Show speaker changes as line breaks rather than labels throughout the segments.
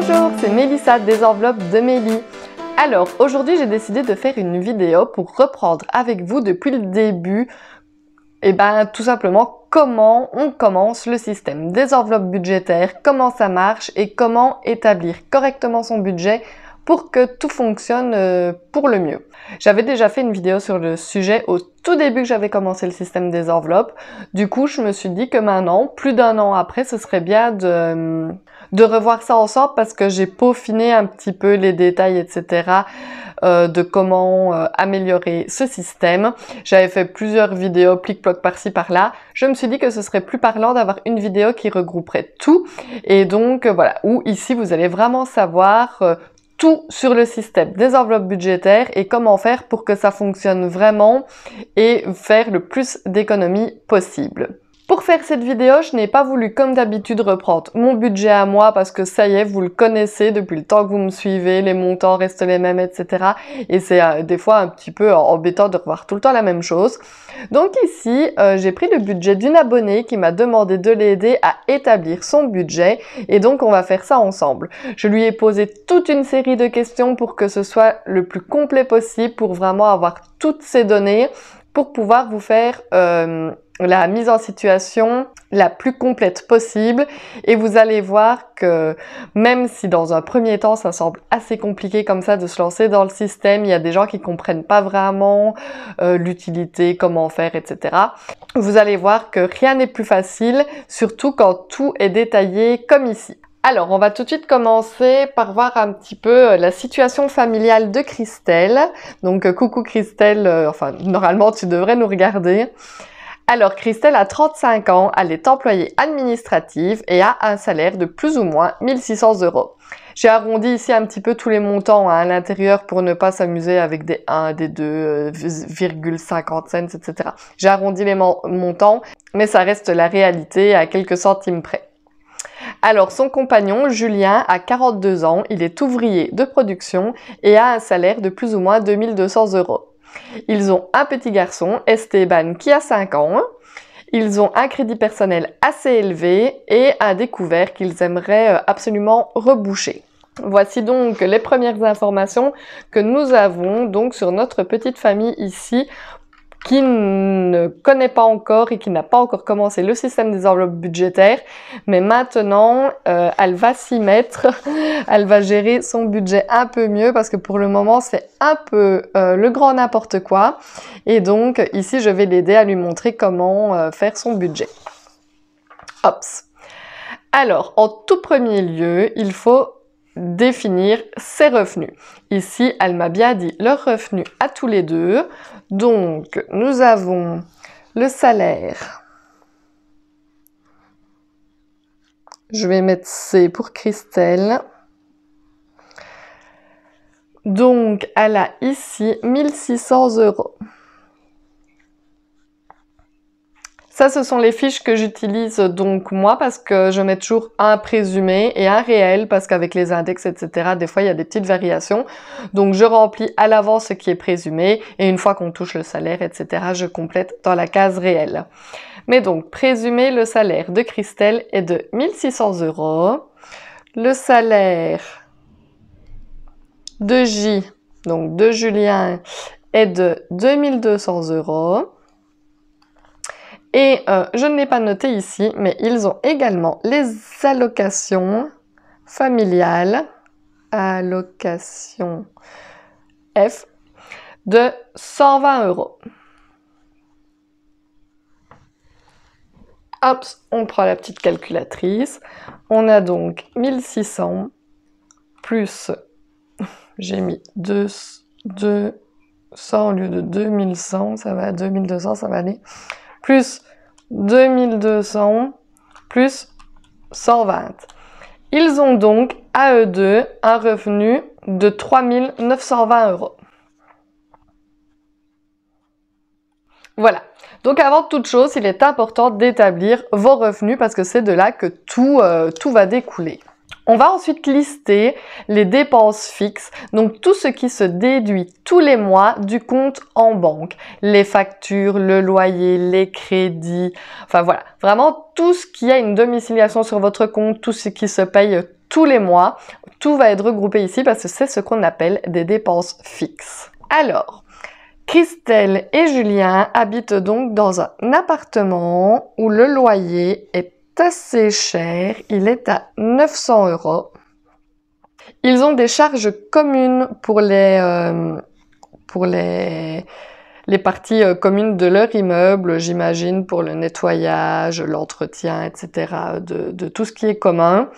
Bonjour, c'est Mélissa des enveloppes de Mélie. Alors, aujourd'hui, j'ai décidé de faire une vidéo pour reprendre avec vous depuis le début, tout simplement, comment on commence le système des enveloppes budgétaires, comment ça marche et comment établir correctement son budget pour que tout fonctionne pour le mieux. J'avais déjà fait une vidéo sur le sujet au tout début que j'avais commencé le système des enveloppes. Du coup, je me suis dit que maintenant, plus d'un an après, ce serait bien de revoir ça ensemble parce que j'ai peaufiné un petit peu les détails, etc. De comment améliorer ce système. J'avais fait plusieurs vidéos plic-ploc par-ci par-là. Je me suis dit que ce serait plus parlant d'avoir une vidéo qui regrouperait tout. Et donc, voilà, où ici, vous allez vraiment savoir tout sur le système des enveloppes budgétaires et comment faire pour que ça fonctionne vraiment et faire le plus d'économies possible. Pour faire cette vidéo, je n'ai pas voulu, comme d'habitude, reprendre mon budget à moi parce que ça y est, vous le connaissez depuis le temps que vous me suivez, les montants restent les mêmes, etc. Et c'est des fois un petit peu embêtant de revoir tout le temps la même chose. Donc ici, j'ai pris le budget d'une abonnée qui m'a demandé de l'aider à établir son budget et donc on va faire ça ensemble. Je lui ai posé toute une série de questions pour que ce soit le plus complet possible, pour vraiment avoir toutes ces données, pour pouvoir vous faire la mise en situation la plus complète possible. Et vous allez voir que même si dans un premier temps ça semble assez compliqué comme ça de se lancer dans le système, il y a des gens qui comprennent pas vraiment l'utilité, comment faire, etc. Vous allez voir que rien n'est plus facile, surtout quand tout est détaillé comme ici. Alors, on va tout de suite commencer par voir un petit peu la situation familiale de Christelle. Donc, coucou Christelle, normalement tu devrais nous regarder. Alors, Christelle a 35 ans, elle est employée administrative et a un salaire de plus ou moins 1600 €. J'ai arrondi ici un petit peu tous les montants à l'intérieur pour ne pas s'amuser avec des 1, des 2, 0,50 cents, etc. J'ai arrondi les montants, mais ça reste la réalité à quelques centimes près. Alors, son compagnon, Julien, a 42 ans, il est ouvrier de production et a un salaire de plus ou moins 2200 €. Ils ont un petit garçon, Esteban, qui a 5 ans. Ils ont un crédit personnel assez élevé et un découvert qu'ils aimeraient absolument reboucher. Voici donc les premières informations que nous avons donc sur notre petite famille ici, qui ne connaît pas encore et qui n'a pas encore commencé le système des enveloppes budgétaires, mais maintenant elle va s'y mettre, elle va gérer son budget un peu mieux parce que pour le moment c'est un peu le grand n'importe quoi, et donc ici je vais l'aider à lui montrer comment faire son budget. Hops. Alors, en tout premier lieu, il faut définir ses revenus. Ici, elle m'a bien dit leurs revenus à tous les deux. Donc, nous avons le salaire. Je vais mettre C pour Christelle. Donc, elle a ici 1600 €. Ça, ce sont les fiches que j'utilise donc moi parce que je mets toujours un présumé et un réel parce qu'avec les index, etc., des fois, il y a des petites variations. Donc, je remplis à l'avance ce qui est présumé et une fois qu'on touche le salaire, etc., je complète dans la case réelle. Mais donc, présumé, le salaire de Christelle est de 1600 €. Le salaire de J, donc de Julien, est de 2200 €. Et je ne l'ai pas noté ici, mais ils ont également les allocations familiales, allocation F, de 120 €. Hop, on prend la petite calculatrice. On a donc 1600 plus, j'ai mis 200 au lieu de 2100, ça va à 2200, ça va aller, plus 2200 plus 120. Ils ont donc, à eux deux, un revenu de 3920 €. Voilà. Donc avant toute chose, il est important d'établir vos revenus parce que c'est de là que tout va découler. On va ensuite lister les dépenses fixes, donc tout ce qui se déduit tous les mois du compte en banque. Les factures, le loyer, les crédits, enfin voilà, vraiment tout ce qui a une domiciliation sur votre compte, tout ce qui se paye tous les mois. Tout va être regroupé ici parce que c'est ce qu'on appelle des dépenses fixes. Alors, Christelle et Julien habitent donc dans un appartement où le loyer est assez cher. Il est à 900 €. Ils ont des charges communes pour les parties communes de leur immeuble, j'imagine, pour le nettoyage, l'entretien, etc., de tout ce qui est commun.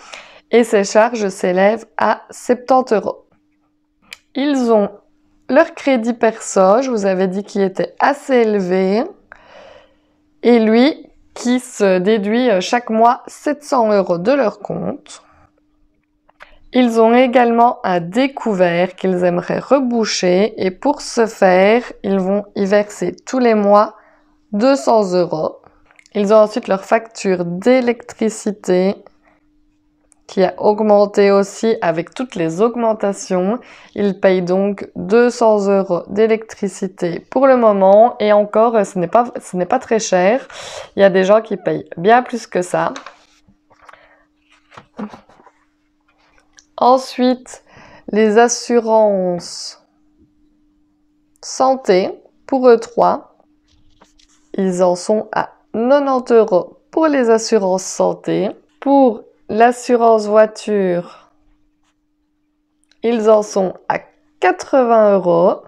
Et ces charges s'élèvent à 70 €. Ils ont leur crédit perso, je vous avais dit qu'il était assez élevé, et lui, qui se déduit chaque mois 700 € de leur compte. Ils ont également un découvert qu'ils aimeraient reboucher et pour ce faire, ils vont y verser tous les mois 200 €. Ils ont ensuite leur facture d'électricité qui a augmenté aussi avec toutes les augmentations. Ils payent donc 200 € d'électricité pour le moment et encore, ce n'est pas très cher. Il y a des gens qui payent bien plus que ça. Ensuite, les assurances santé, pour eux trois, ils en sont à 90 € pour les assurances santé. Pour l'assurance voiture, ils en sont à 80 €.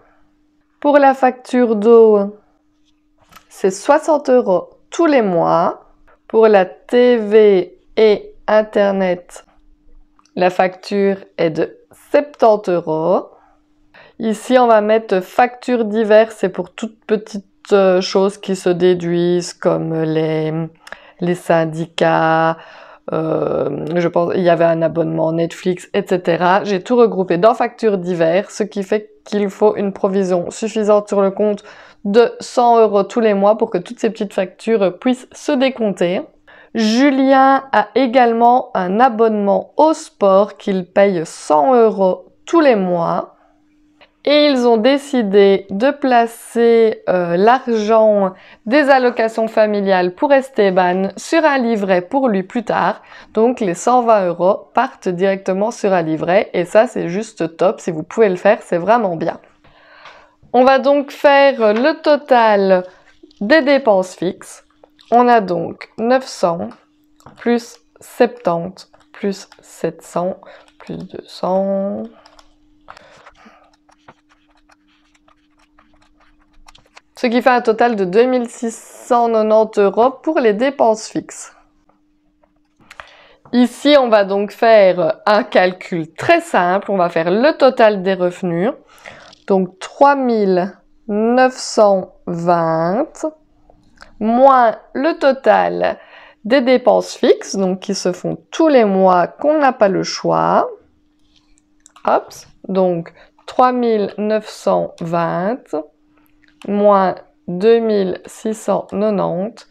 Pour la facture d'eau, c'est 60 € tous les mois. Pour la TV et Internet, la facture est de 70 €. Ici, on va mettre factures diverses, c'est pour toutes petites choses qui se déduisent, comme les syndicats, je pense il y avait un abonnement Netflix, etc. J'ai tout regroupé dans factures diverses, ce qui fait qu'il faut une provision suffisante sur le compte de 100 € tous les mois pour que toutes ces petites factures puissent se décompter. Julien a également un abonnement au sport qu'il paye 100 € tous les mois. Et ils ont décidé de placer l'argent des allocations familiales pour Esteban sur un livret pour lui plus tard. Donc les 120 € partent directement sur un livret et ça c'est juste top. Si vous pouvez le faire, c'est vraiment bien. On va donc faire le total des dépenses fixes. On a donc 900 plus 70 plus 700 plus 200... Ce qui fait un total de 2690 € pour les dépenses fixes. Ici, on va donc faire un calcul très simple. On va faire le total des revenus. Donc 3920 moins le total des dépenses fixes, donc qui se font tous les mois qu'on n'a pas le choix. Hop, donc 3920 moins 2690,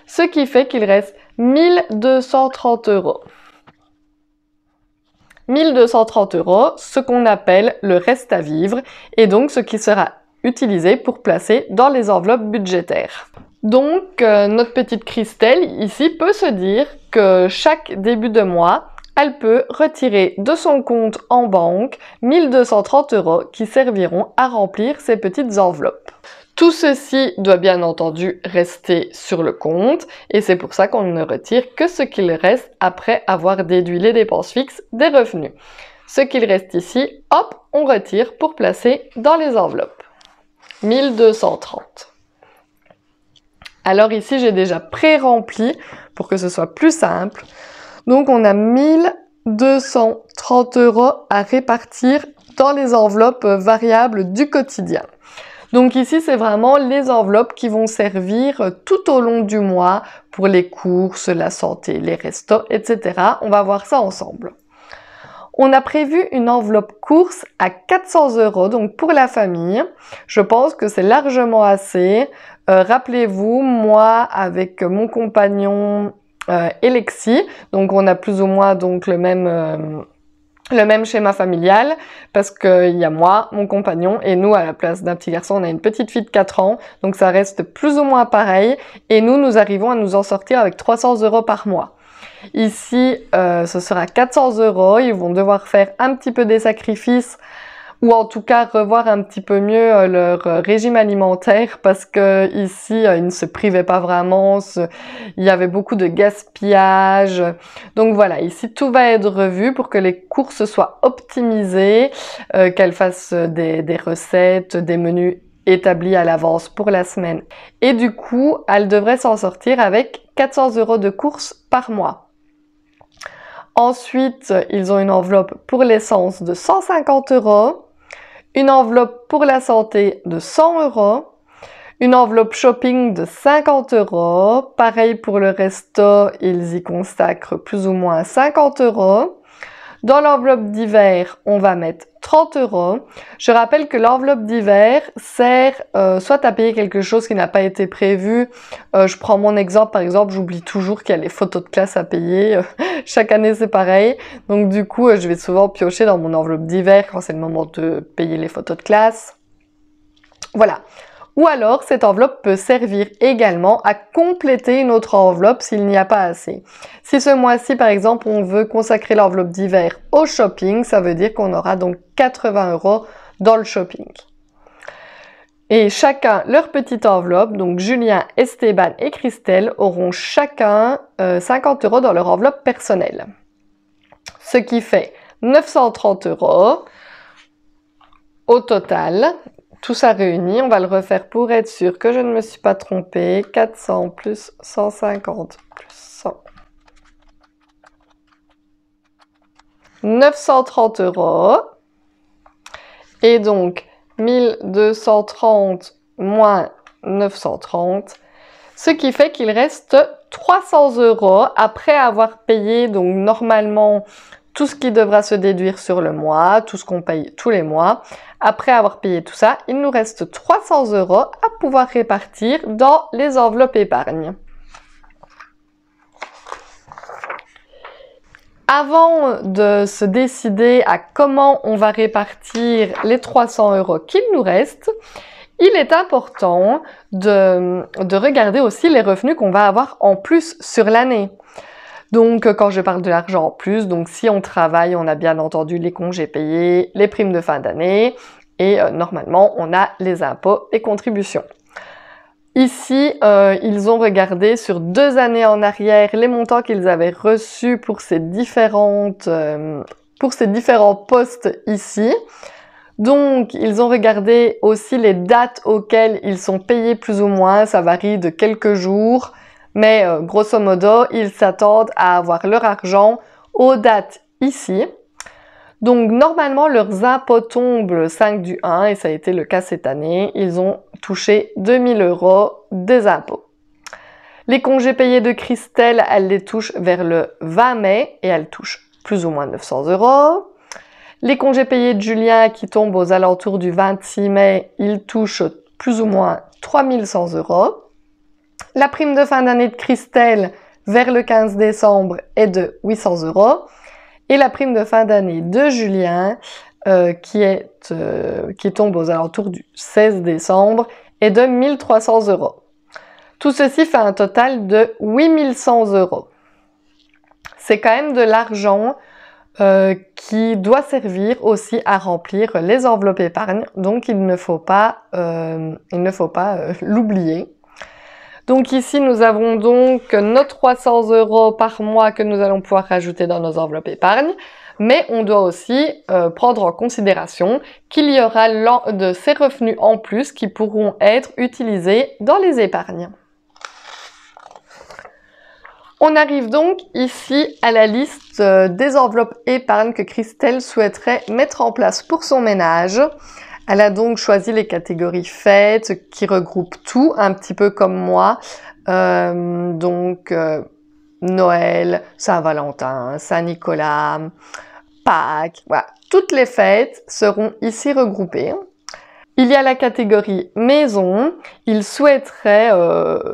ce qui fait qu'il reste 1230 €. 1230 €, ce qu'on appelle le reste à vivre, et donc ce qui sera utilisé pour placer dans les enveloppes budgétaires. Donc, notre petite Christelle, ici, peut se dire que chaque début de mois, elle peut retirer de son compte en banque 1230 € qui serviront à remplir ces petites enveloppes. Tout ceci doit bien entendu rester sur le compte et c'est pour ça qu'on ne retire que ce qu'il reste après avoir déduit les dépenses fixes des revenus. Ce qu'il reste ici, hop, on retire pour placer dans les enveloppes. 1230. Alors ici, j'ai déjà pré-rempli pour que ce soit plus simple. Donc on a 1230 € à répartir dans les enveloppes variables du quotidien. Donc ici, c'est vraiment les enveloppes qui vont servir tout au long du mois pour les courses, la santé, les restos, etc. On va voir ça ensemble. On a prévu une enveloppe course à 400 €, donc pour la famille. Je pense que c'est largement assez. Rappelez-vous, moi, avec mon compagnon et Lexi, donc on a plus ou moins donc le même schéma familial, parce qu'il y a moi, mon compagnon, et nous, à la place d'un petit garçon, on a une petite fille de 4 ans, donc ça reste plus ou moins pareil, et nous arrivons à nous en sortir avec 300 € par mois. Ici, ce sera 400 €. Ils vont devoir faire un petit peu des sacrifices ou en tout cas revoir un petit peu mieux leur régime alimentaire parce que ici ils ne se privaient pas vraiment, il y avait beaucoup de gaspillage. Donc voilà, ici tout va être revu pour que les courses soient optimisées, qu'elles fassent des recettes, des menus établis à l'avance pour la semaine. Et du coup, elles devraient s'en sortir avec 400 € de courses par mois. Ensuite, ils ont une enveloppe pour l'essence de 150 €. Une enveloppe pour la santé de 100 €, une enveloppe shopping de 50 €. Pareil pour le resto, ils y consacrent plus ou moins 50 €. Dans l'enveloppe d'hiver, on va mettre 30 €. Je rappelle que l'enveloppe d'hiver sert soit à payer quelque chose qui n'a pas été prévu. Je prends mon exemple, par exemple, j'oublie toujours qu'il y a les photos de classe à payer. Chaque année, c'est pareil. Donc du coup, je vais souvent piocher dans mon enveloppe d'hiver quand c'est le moment de payer les photos de classe. Voilà. Ou alors, cette enveloppe peut servir également à compléter une autre enveloppe s'il n'y a pas assez. Si ce mois-ci, par exemple, on veut consacrer l'enveloppe d'hiver au shopping, ça veut dire qu'on aura donc 80 € dans le shopping. Et chacun leur petite enveloppe, donc Julien, Esteban et Christelle auront chacun 50 € dans leur enveloppe personnelle. Ce qui fait 930 € au total. Tout ça réuni, on va le refaire pour être sûr que je ne me suis pas trompée. 400 plus 150 plus 100. 930 €. Et donc, 1230 moins 930. Ce qui fait qu'il reste 300 € après avoir payé, donc normalement, tout ce qui devra se déduire sur le mois, tout ce qu'on paye tous les mois. Après avoir payé tout ça, il nous reste 300 € à pouvoir répartir dans les enveloppes épargne. Avant de se décider à comment on va répartir les 300 € qu'il nous reste, il est important de regarder aussi les revenus qu'on va avoir en plus sur l'année. Donc, quand je parle de l'argent en plus, donc si on travaille, on a bien entendu les congés payés, les primes de fin d'année et normalement, on a les impôts et contributions. Ici, ils ont regardé sur 2 années en arrière les montants qu'ils avaient reçus pour ces différents postes ici. Donc, ils ont regardé aussi les dates auxquelles ils sont payés plus ou moins, ça varie de quelques jours. Mais grosso modo, ils s'attendent à avoir leur argent aux dates ici. Donc normalement, leurs impôts tombent le 5 du 1 et ça a été le cas cette année. Ils ont touché 2000 € des impôts. Les congés payés de Christelle, elle les touche vers le 20 mai et elle touche plus ou moins 900 €. Les congés payés de Julien qui tombent aux alentours du 26 mai, ils touchent plus ou moins 3100 €. La prime de fin d'année de Christelle vers le 15 décembre est de 800 €. Et la prime de fin d'année de Julien, qui tombe aux alentours du 16 décembre, est de 1300 €. Tout ceci fait un total de 8100 €. C'est quand même de l'argent qui doit servir aussi à remplir les enveloppes épargne, donc il ne faut pas l'oublier. Donc ici, nous avons donc nos 300 € par mois que nous allons pouvoir rajouter dans nos enveloppes épargne, mais on doit aussi prendre en considération qu'il y aura de ces revenus en plus qui pourront être utilisés dans les épargnes. On arrive donc ici à la liste des enveloppes épargne que Christelle souhaiterait mettre en place pour son ménage. Elle a donc choisi les catégories fêtes qui regroupent tout, un petit peu comme moi. Noël, Saint-Valentin, Saint-Nicolas, Pâques, voilà. Toutes les fêtes seront ici regroupées. Il y a la catégorie maison. Ils souhaiteraient,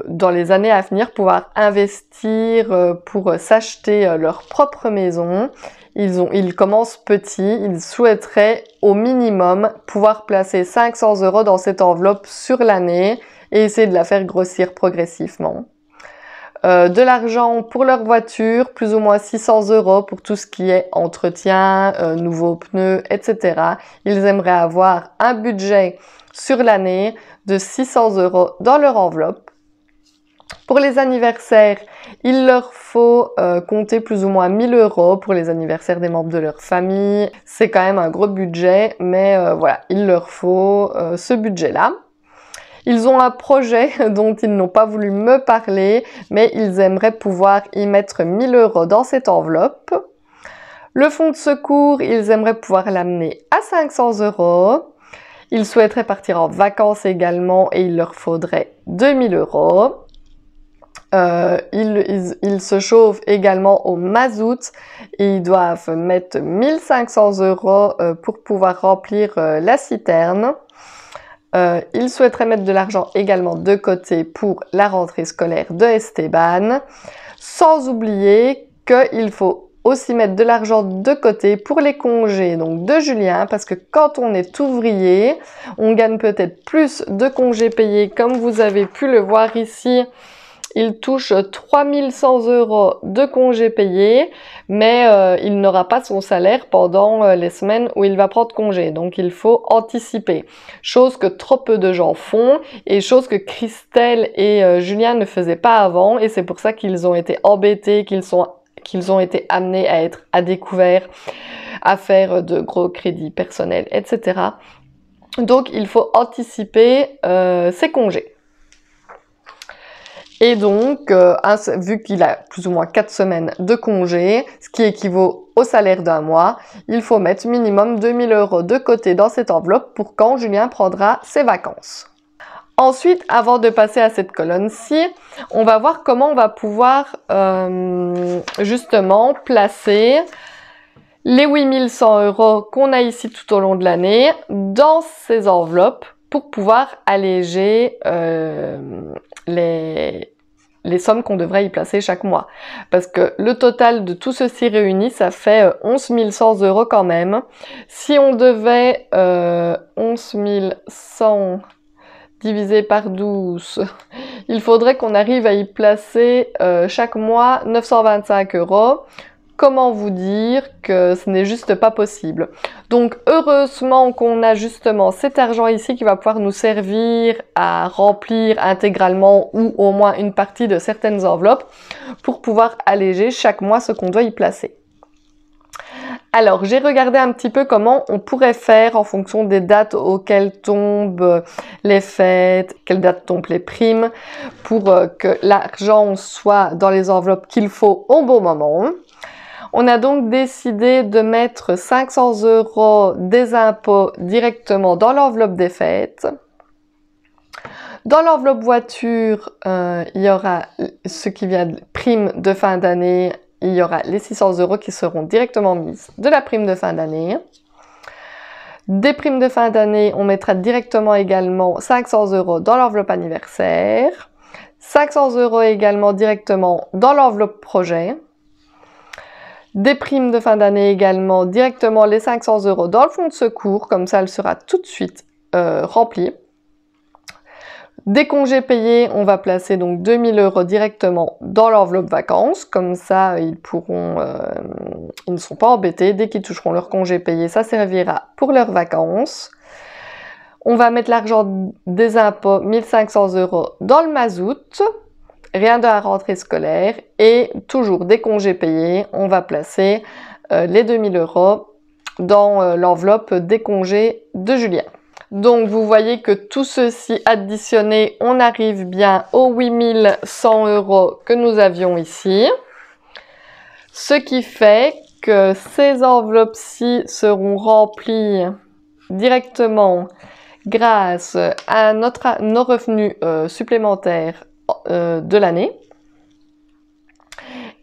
dans les années à venir, pouvoir investir pour s'acheter leur propre maison. Ils commencent petits, ils souhaiteraient au minimum pouvoir placer 500 € dans cette enveloppe sur l'année et essayer de la faire grossir progressivement. de l'argent pour leur voiture, plus ou moins 600 € pour tout ce qui est entretien, nouveaux pneus, etc. Ils aimeraient avoir un budget sur l'année de 600 € dans leur enveloppe. Pour les anniversaires, il leur faut compter plus ou moins 1000 € pour les anniversaires des membres de leur famille. C'est quand même un gros budget, mais voilà, il leur faut ce budget-là. Ils ont un projet dont ils n'ont pas voulu me parler, mais ils aimeraient pouvoir y mettre 1000 € dans cette enveloppe. Le fonds de secours, ils aimeraient pouvoir l'amener à 500 €. Ils souhaiteraient partir en vacances également et il leur faudrait 2000 €. Ils se chauffent également au mazout et ils doivent mettre 1500 € pour pouvoir remplir la citerne. Ils souhaiteraient mettre de l'argent également de côté pour la rentrée scolaire de Esteban, sans oublier qu'il faut aussi mettre de l'argent de côté pour les congés donc de Julien, parce que quand on est ouvrier, on gagne peut-être plus de congés payés, comme vous avez pu le voir ici. Il touche 3100 € de congés payés, mais il n'aura pas son salaire pendant les semaines où il va prendre congé. Donc il faut anticiper. Chose que trop peu de gens font et chose que Christelle et Julien ne faisaient pas avant. Et c'est pour ça qu'ils ont été embêtés, qu'ils ont été amenés à être à découvert, à faire de gros crédits personnels, etc. Donc il faut anticiper ces congés. Et donc, vu qu'il a plus ou moins 4 semaines de congé, ce qui équivaut au salaire d'un mois, il faut mettre minimum 2000 € de côté dans cette enveloppe pour quand Julien prendra ses vacances. Ensuite, avant de passer à cette colonne-ci, on va voir comment on va pouvoir justement placer les 8100 € qu'on a ici tout au long de l'année dans ces enveloppes pour pouvoir alléger les sommes qu'on devrait y placer chaque mois. Parce que le total de tout ceci réuni, ça fait 11 100 € quand même. Si on devait 11 100 divisé par 12, il faudrait qu'on arrive à y placer chaque mois 925 €. Comment vous dire que ce n'est juste pas possible. Donc heureusement qu'on a justement cet argent ici qui va pouvoir nous servir à remplir intégralement ou au moins une partie de certaines enveloppes pour pouvoir alléger chaque mois ce qu'on doit y placer. Alors, j'ai regardé un petit peu comment on pourrait faire en fonction des dates auxquelles tombent les fêtes, quelles dates tombent les primes, pour que l'argent soit dans les enveloppes qu'il faut au bon moment. On a donc décidé de mettre 500 € des impôts directement dans l'enveloppe des fêtes. Dans l'enveloppe voiture, il y aura ce qui vient de prime de fin d'année. Il y aura les 600 € qui seront directement mises de la prime de fin d'année. Des primes de fin d'année, on mettra directement également 500 € dans l'enveloppe anniversaire. 500 € également directement dans l'enveloppe projet. Des primes de fin d'année également, directement les 500 € dans le fonds de secours, comme ça elle sera tout de suite remplie. Des congés payés, on va placer donc 2000 € directement dans l'enveloppe vacances, comme ça ils ne sont pas embêtés, dès qu'ils toucheront leurs congés payés, ça servira pour leurs vacances. On va mettre l'argent des impôts, 1500 € dans le mazout. Rien de la rentrée scolaire et toujours des congés payés, on va placer les 2000 € dans l'enveloppe des congés de Julien. Donc vous voyez que tout ceci additionné, on arrive bien aux 8100 € que nous avions ici. Ce qui fait que ces enveloppes-ci seront remplies directement grâce à nos revenus supplémentaires de l'année.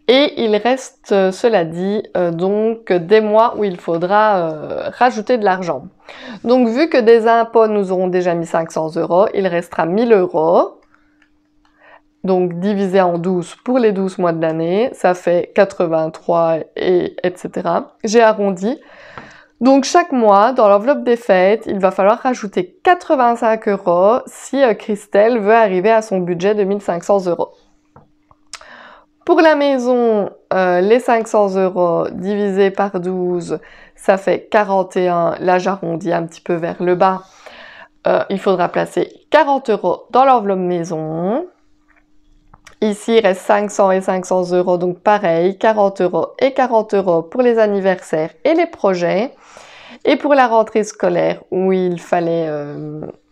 Et il reste, cela dit, donc des mois où il faudra rajouter de l'argent. Donc vu que des impôts nous auront déjà mis 500 €, il restera 1000 €. Donc divisé en 12 pour les 12 mois de l'année, ça fait 83 etc. J'ai arrondi. Donc chaque mois, dans l'enveloppe des fêtes, il va falloir rajouter 85 € si Christelle veut arriver à son budget de 1500 €. Pour la maison, les 500 € divisé par 12, ça fait 41. Là, j'arrondis un petit peu vers le bas. Il faudra placer 40 € dans l'enveloppe maison. Ici, il reste 500 et 500 €, donc pareil, 40 € et 40 € pour les anniversaires et les projets. Et pour la rentrée scolaire, où il fallait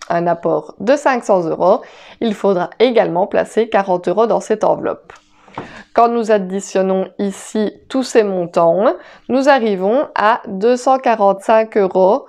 un apport de 500 €, il faudra également placer 40 € dans cette enveloppe. Quand nous additionnons ici tous ces montants, nous arrivons à 245 €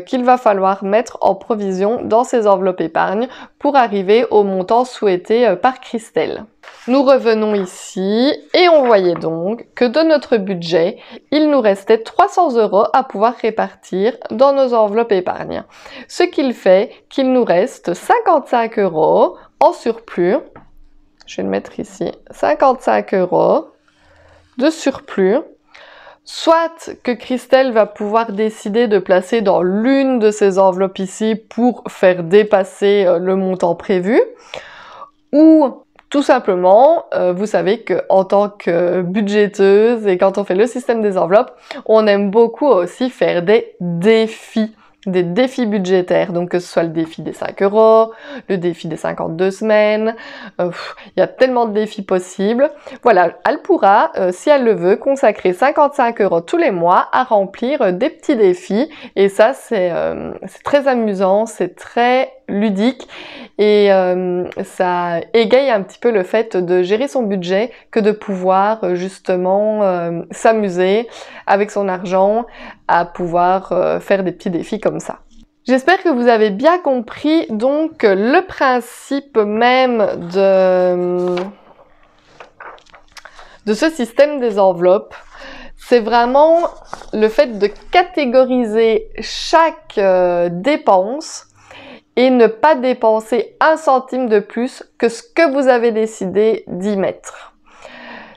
qu'il va falloir mettre en provision dans ces enveloppes épargne pour arriver au montant souhaité par Christelle. Nous revenons ici et on voyait donc que de notre budget, il nous restait 300 € à pouvoir répartir dans nos enveloppes épargne. Ce qu'il fait qu'il nous reste 55 € en surplus. Je vais le mettre ici, 55 € de surplus. Soit que Christelle va pouvoir décider de placer dans l'une de ces enveloppes ici pour faire dépasser le montant prévu, ou tout simplement, vous savez qu'en tant que budgéteuse et quand on fait le système des enveloppes, on aime beaucoup aussi faire des défis budgétaires, donc que ce soit le défi des 5 €, le défi des 52 semaines, il y a tellement de défis possibles. Voilà, elle pourra, si elle le veut, consacrer 55 € tous les mois à remplir des petits défis, et ça c'est très amusant, c'est très ludique, et ça égaye un petit peu le fait de gérer son budget que de pouvoir justement s'amuser avec son argent, à pouvoir faire des petits défis comme ça. J'espère que vous avez bien compris donc le principe même de ce système des enveloppes. C'est vraiment le fait de catégoriser chaque dépense et ne pas dépenser un centime de plus que ce que vous avez décidé d'y mettre.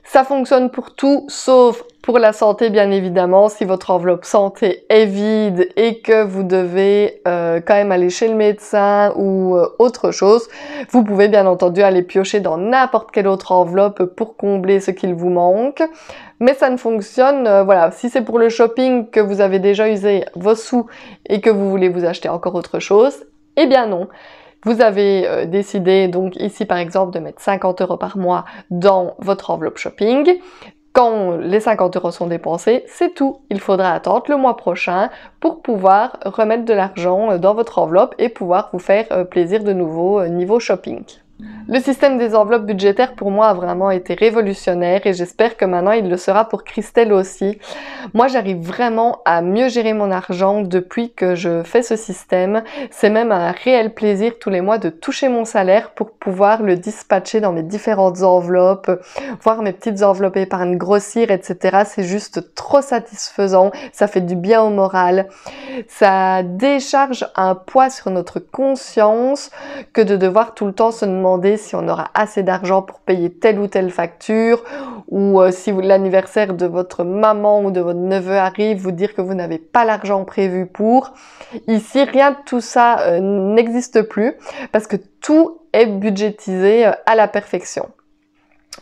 Ça fonctionne pour tout, sauf pour la santé, bien évidemment. Si votre enveloppe santé est vide et que vous devez quand même aller chez le médecin ou autre chose, vous pouvez bien entendu aller piocher dans n'importe quelle autre enveloppe pour combler ce qu'il vous manque. Mais ça ne fonctionne, voilà, si c'est pour le shopping que vous avez déjà usé vos sous et que vous voulez vous acheter encore autre chose, eh bien non. Vous avez décidé donc ici par exemple de mettre 50 € par mois dans votre enveloppe shopping. Quand les 50 € sont dépensés, c'est tout. Il faudra attendre le mois prochain pour pouvoir remettre de l'argent dans votre enveloppe et pouvoir vous faire plaisir de nouveau niveau shopping. Le système des enveloppes budgétaires pour moi a vraiment été révolutionnaire et j'espère que maintenant il le sera pour Christelle aussi. Moi j'arrive vraiment à mieux gérer mon argent depuis que je fais ce système. C'est même un réel plaisir tous les mois de toucher mon salaire pour pouvoir le dispatcher dans mes différentes enveloppes, voir mes petites enveloppes épargne grossir, etc. C'est juste trop satisfaisant, ça fait du bien au moral. Ça décharge un poids sur notre conscience que de devoir tout le temps se demander si on aura assez d'argent pour payer telle ou telle facture, ou si l'anniversaire de votre maman ou de votre neveu arrive, vous dire que vous n'avez pas l'argent prévu pour. Ici, rien de tout ça n'existe plus parce que tout est budgétisé à la perfection.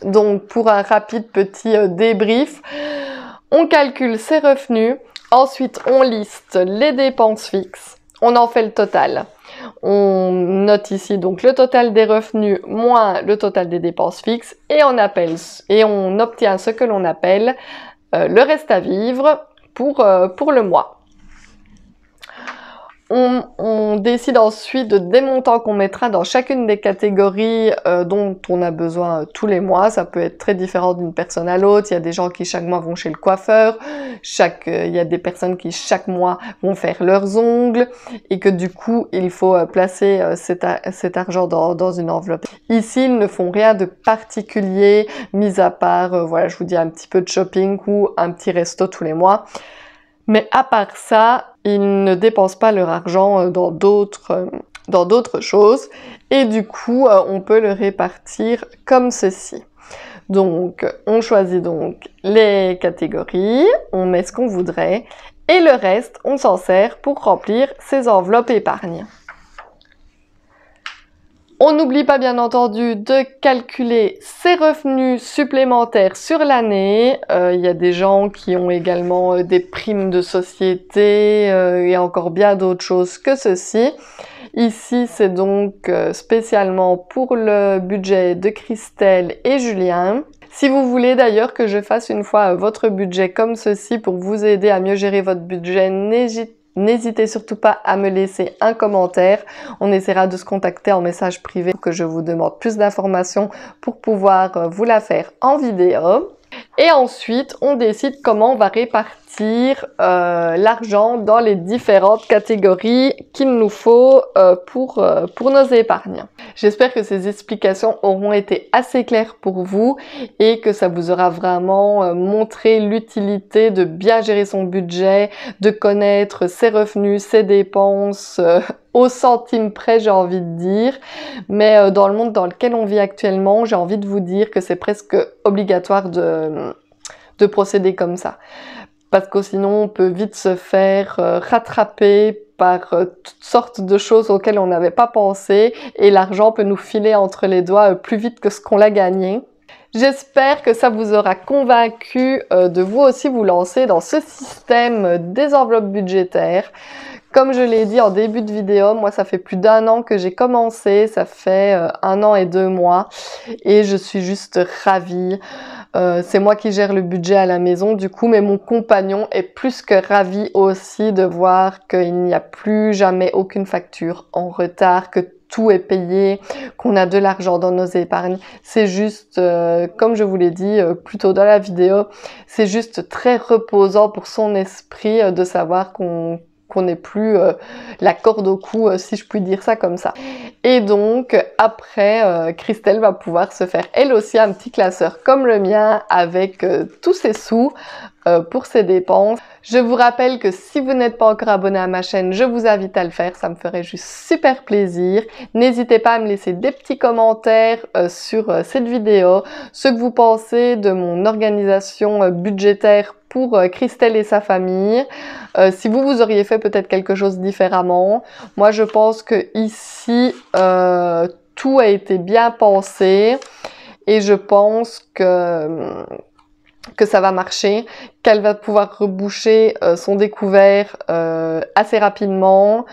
Donc, pour un rapide petit débrief, on calcule ses revenus, ensuite on liste les dépenses fixes, on en fait le total. On note ici donc le total des revenus moins le total des dépenses fixes et on obtient ce que l'on appelle le reste à vivre pour le mois. On décide ensuite des montants qu'on mettra dans chacune des catégories dont on a besoin tous les mois. Ça peut être très différent d'une personne à l'autre. Il y a des gens qui chaque mois vont chez le coiffeur. Il y a des personnes qui chaque mois vont faire leurs ongles et que du coup, il faut placer cet argent dans une enveloppe. Ici, ils ne font rien de particulier, mis à part, voilà, je vous dis un petit peu de shopping ou un petit resto tous les mois. Mais à part ça, ils ne dépensent pas leur argent dans d'autres choses. Et du coup, on peut le répartir comme ceci. Donc, on choisit donc les catégories, on met ce qu'on voudrait, et le reste, on s'en sert pour remplir ses enveloppes épargne. On n'oublie pas bien entendu de calculer ses revenus supplémentaires sur l'année. Il y a des gens qui ont également des primes de société et encore bien d'autres choses que ceci. Ici, c'est donc spécialement pour le budget de Christelle et Julien. Si vous voulez d'ailleurs que je fasse une fois votre budget comme ceci pour vous aider à mieux gérer votre budget, n'hésitez surtout pas à me laisser un commentaire. On essaiera de se contacter en message privé pour que je vous demande plus d'informations pour pouvoir vous la faire en vidéo. Et ensuite, on décide comment on va répartir l'argent dans les différentes catégories qu'il nous faut pour nos épargnes. J'espère que ces explications auront été assez claires pour vous et que ça vous aura vraiment montré l'utilité de bien gérer son budget, de connaître ses revenus, ses dépenses, au centime près, j'ai envie de dire. Mais dans le monde dans lequel on vit actuellement, j'ai envie de vous dire que c'est presque obligatoire de procéder comme ça. Parce que sinon, on peut vite se faire rattraper par toutes sortes de choses auxquelles on n'avait pas pensé et l'argent peut nous filer entre les doigts plus vite que ce qu'on l'a gagné. J'espère que ça vous aura convaincu de vous aussi vous lancer dans ce système des enveloppes budgétaires. Comme je l'ai dit en début de vidéo, moi ça fait plus d'1 an que j'ai commencé, ça fait 1 an et 2 mois et je suis juste ravie. C'est moi qui gère le budget à la maison du coup, mais mon compagnon est plus que ravi aussi de voir qu'il n'y a plus jamais aucune facture en retard, que tout est payé, qu'on a de l'argent dans nos épargnes. C'est juste, comme je vous l'ai dit plus tôt dans la vidéo, c'est juste très reposant pour son esprit de savoir qu'on n'est plus la corde au cou, si je puis dire ça comme ça. Et donc, après, Christelle va pouvoir se faire elle aussi un petit classeur comme le mien avec tous ses sous pour ses dépenses. Je vous rappelle que si vous n'êtes pas encore abonné à ma chaîne, je vous invite à le faire, ça me ferait juste super plaisir. N'hésitez pas à me laisser des petits commentaires sur cette vidéo, ce que vous pensez de mon organisation budgétaire pour Christelle et sa famille. Si vous auriez fait peut-être quelque chose différemment. Moi, je pense que ici, tout a été bien pensé et je pense que ça va marcher, qu'elle va pouvoir reboucher son découvert assez rapidement,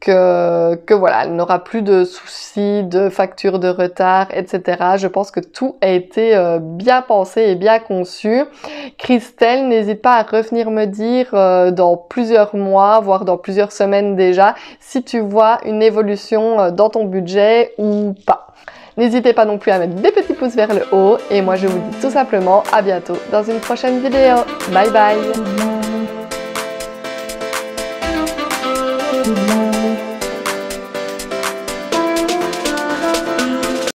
que voilà, elle n'aura plus de soucis, de factures de retard, etc. Je pense que tout a été bien pensé et bien conçu. Christelle, n'hésite pas à revenir me dire dans plusieurs mois, voire dans plusieurs semaines déjà, si tu vois une évolution dans ton budget ou pas. N'hésitez pas non plus à mettre des petits pouces vers le haut et moi je vous dis tout simplement à bientôt dans une prochaine vidéo. Bye bye!